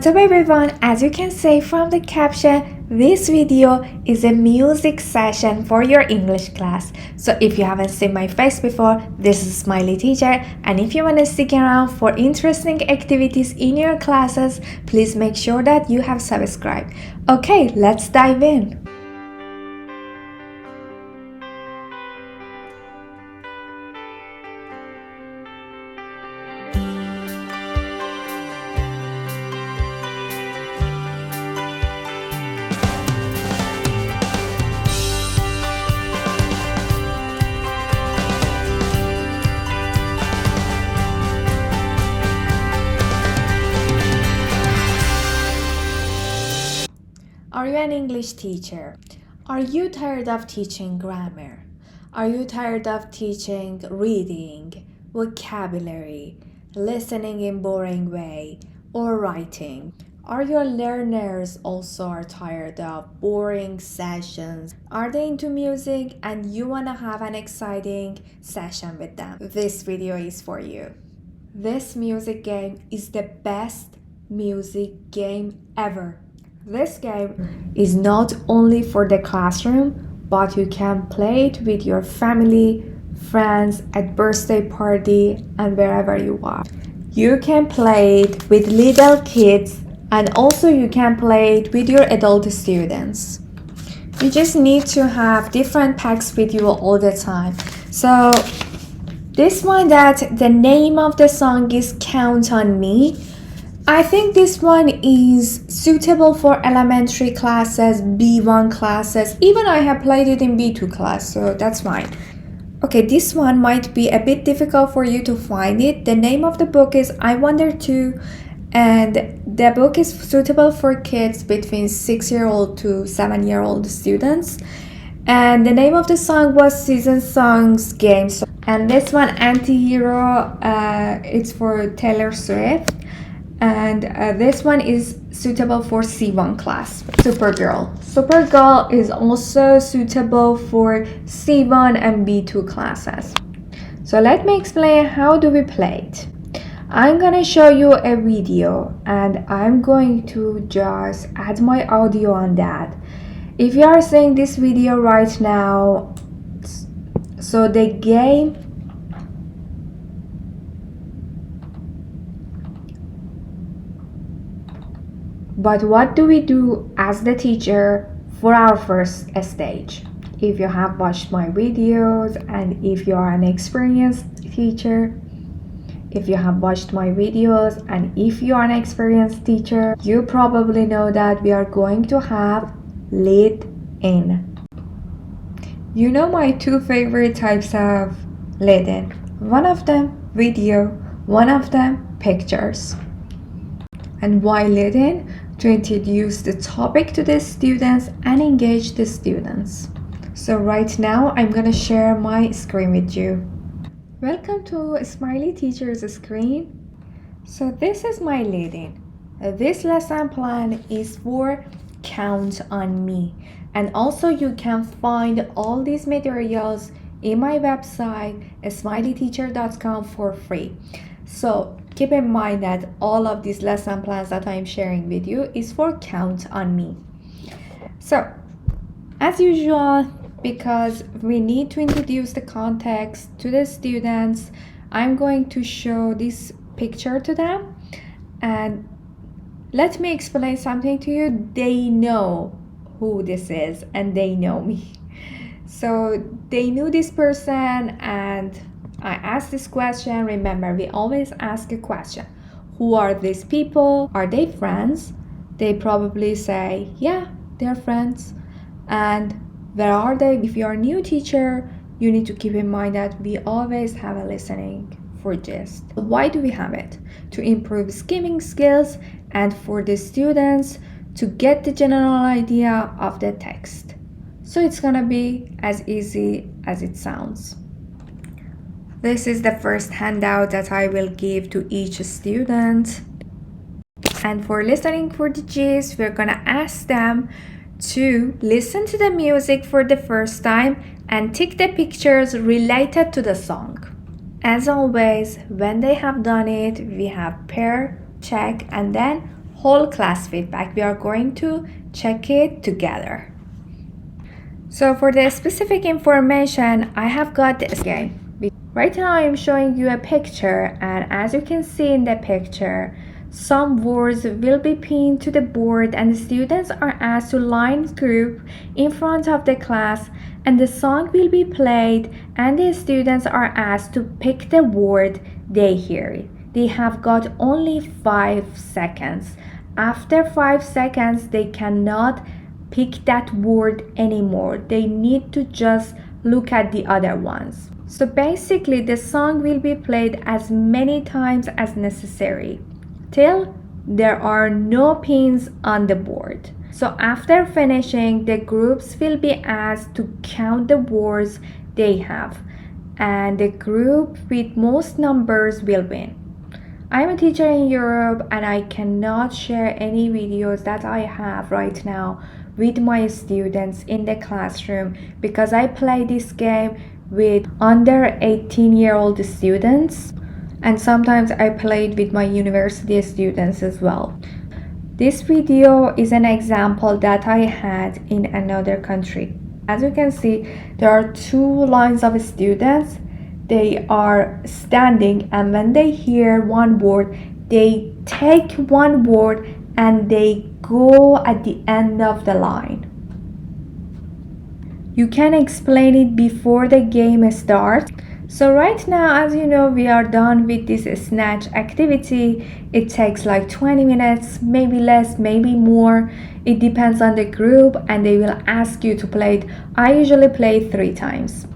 So everyone, as you can see from the caption, this video is a music session for your English class. So if you haven't seen my face before, this is Smiley Teacher, and if you want to stick around for interesting activities in your classes, please make sure that you have subscribed. Okay, let's dive in. Are you an English teacher? Are you tired of teaching grammar? Are you tired of teaching reading, vocabulary, listening in boring way, or writing? Are your learners also are tired of boring sessions? Are they into music and you want to have an exciting session with them? This video is for you. This music game is the best music game ever. This game is not only for the classroom, but you can play it with your family, friends, at birthday party, and wherever you are. You can play it with little kids, and also you can play it with your adult students. You just need to have different packs with you all the time. So this one, that the name of the song is Count on Me. I think this one is suitable for elementary classes, B1 classes. Even I have played it in B2 class, so that's fine. Okay, this one might be a bit difficult for you to find it. The name of the book is I Wonder Too, and the book is suitable for kids between 6-year-old to 7-year-old students. And the name of the song was Season Songs Game. And this one, Anti-Hero, it's for Taylor Swift. And this one is suitable for C1 class, Supergirl. Supergirl is also suitable for C1 and B2 classes. So let me explain how do we play it. I'm gonna show you a video and I'm going to just add my audio on that. If you are seeing this video right now, so the game But what do we do as the teacher for our first stage? If you have watched my videos and if you are an experienced teacher, if you have watched my videos and if you are an experienced teacher, you probably know that we are going to have lead in. You know my two favorite types of lead in. One of them video, one of them pictures. And why lead in? To introduce the topic to the students and engage the students. So right now I'm gonna share my screen with you. Welcome to Smiley Teacher's screen. So this is my lead-in. This lesson plan is for Count on Me. And also you can find all these materials in my website, smileyteacher.com, for free. So keep in mind that all of these lesson plans that I'm sharing with you is for Count on Me. So, as usual, because we need to introduce the context to the students, I'm going to show this picture to them. And let me explain something to you. They know who this is and they know me. So they knew this person and I asked this question. Remember, we always ask a question. Who are these people? Are they friends? They probably say, yeah, they're friends. And where are they? If you're a new teacher, you need to keep in mind that we always have a listening for gist. Why do we have it? To improve skimming skills and for the students to get the general idea of the text. So it's gonna be as easy as it sounds. This is the first handout that I will give to each student. And for listening for the gist, we're gonna ask them to listen to the music for the first time and take the pictures related to the song. As always, when they have done it, we have pair, check, and then whole class feedback. We are going to check it together. So for the specific information, I have got this game. Right now I am showing you a picture, and as you can see in the picture, some words will be pinned to the board and the students are asked to line group in front of the class, and the song will be played and the students are asked to pick the word they hear. They have got only 5 seconds. After 5 seconds they cannot pick that word anymore. They need to just look at the other ones. So basically the song will be played as many times as necessary till there are no pins on the board. So after finishing, the groups will be asked to count the words they have, and the group with most numbers will win. I'm a teacher in Europe and I cannot share any videos that I have right now with my students in the classroom because I play this game with under 18-year-old students, and sometimes I played with my university students as well. This video is an example that I had in another country. As you can see, there are 2 lines of students. They are standing, and when they hear one word, they take one word and they go at the end of the line. You can explain it before the game starts. So right now, as you know, we are done with this snatch activity. It takes like 20 minutes, maybe less, maybe more. It depends on the group and they will ask you to play it. I usually play 3 times.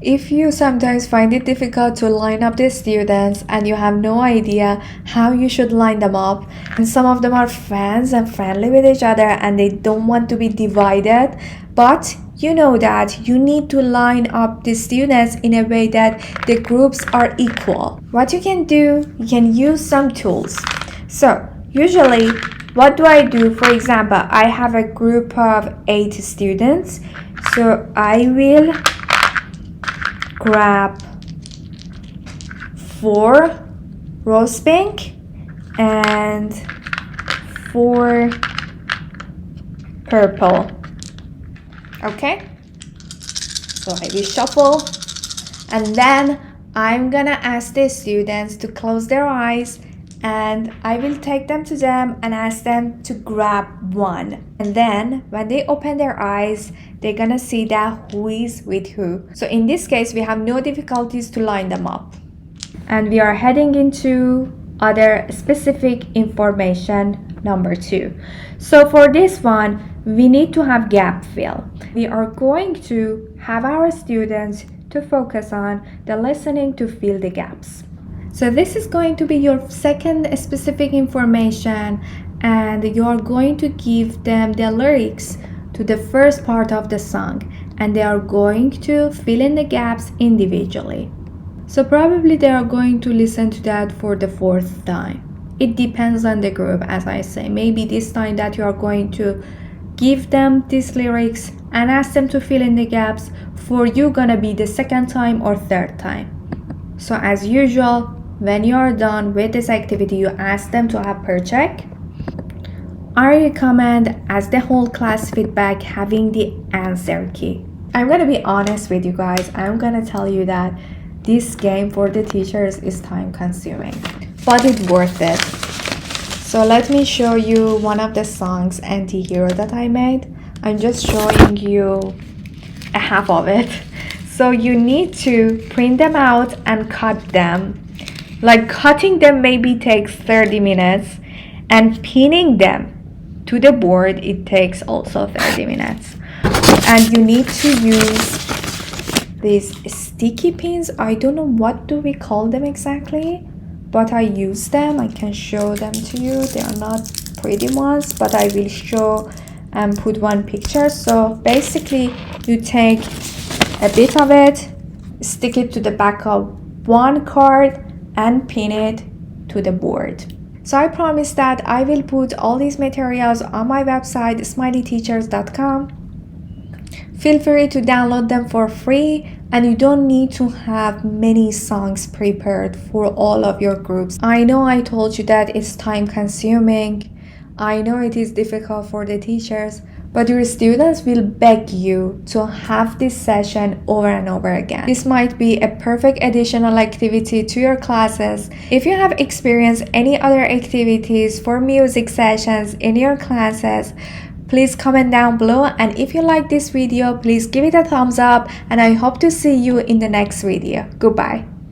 If you sometimes find it difficult to line up the students and you have no idea how you should line them up, and some of them are friends and friendly with each other and they don't want to be divided, but you know that you need to line up the students in a way that the groups are equal. What you can do, you can use some tools. So usually what do I do? For example, I have a group of 8 students, so I will grab 4 rose pink and 4 purple. Okay, so I will shuffle, and then I'm gonna ask the students to close their eyes, and I will take them to them and ask them to grab one, and then when they open their eyes they're gonna see that who is with who. So in this case we have no difficulties to line them up, and we are heading into other specific information number 2. So for this one we need to have gap fill. We are going to have our students to focus on the listening to fill the gaps. So this is going to be your second specific information, and you are going to give them the lyrics to the first part of the song, and they are going to fill in the gaps individually. So probably they are going to listen to that for the 4th time. It depends on the group, as I say. Maybe this time that you are going to give them these lyrics and ask them to fill in the gaps, for you gonna be the 2nd time or 3rd time. So as usual, when you are done with this activity, you ask them to have per check. I recommend as the whole class feedback having the answer key. I'm gonna be honest with you guys. I'm gonna tell you that this game for the teachers is time consuming, but it's worth it. So let me show you one of the songs, Anti-Hero, that I made. I'm just showing you a half of it. So you need to print them out and cut them. Like cutting them maybe takes 30 minutes, and pinning them to the board, it takes also 30 minutes. And you need to use these sticky pins. I don't know what do we call them exactly, but I use them. I can show them to you. They are not pretty ones, but I will show and put one picture. So basically you take a bit of it, stick it to the back of one card and pin it to the board. So I promise that I will put all these materials on my website, smileyteachers.com. Feel free to download them for free, and you don't need to have many songs prepared for all of your groups. I know I told you that it's time consuming, I know it is difficult for the teachers, but your students will beg you to have this session over and over again. This might be a perfect additional activity to your classes. If you have experienced any other activities for music sessions in your classes, please comment down below, and if you like this video, please give it a thumbs up, and I hope to see you in the next video. Goodbye.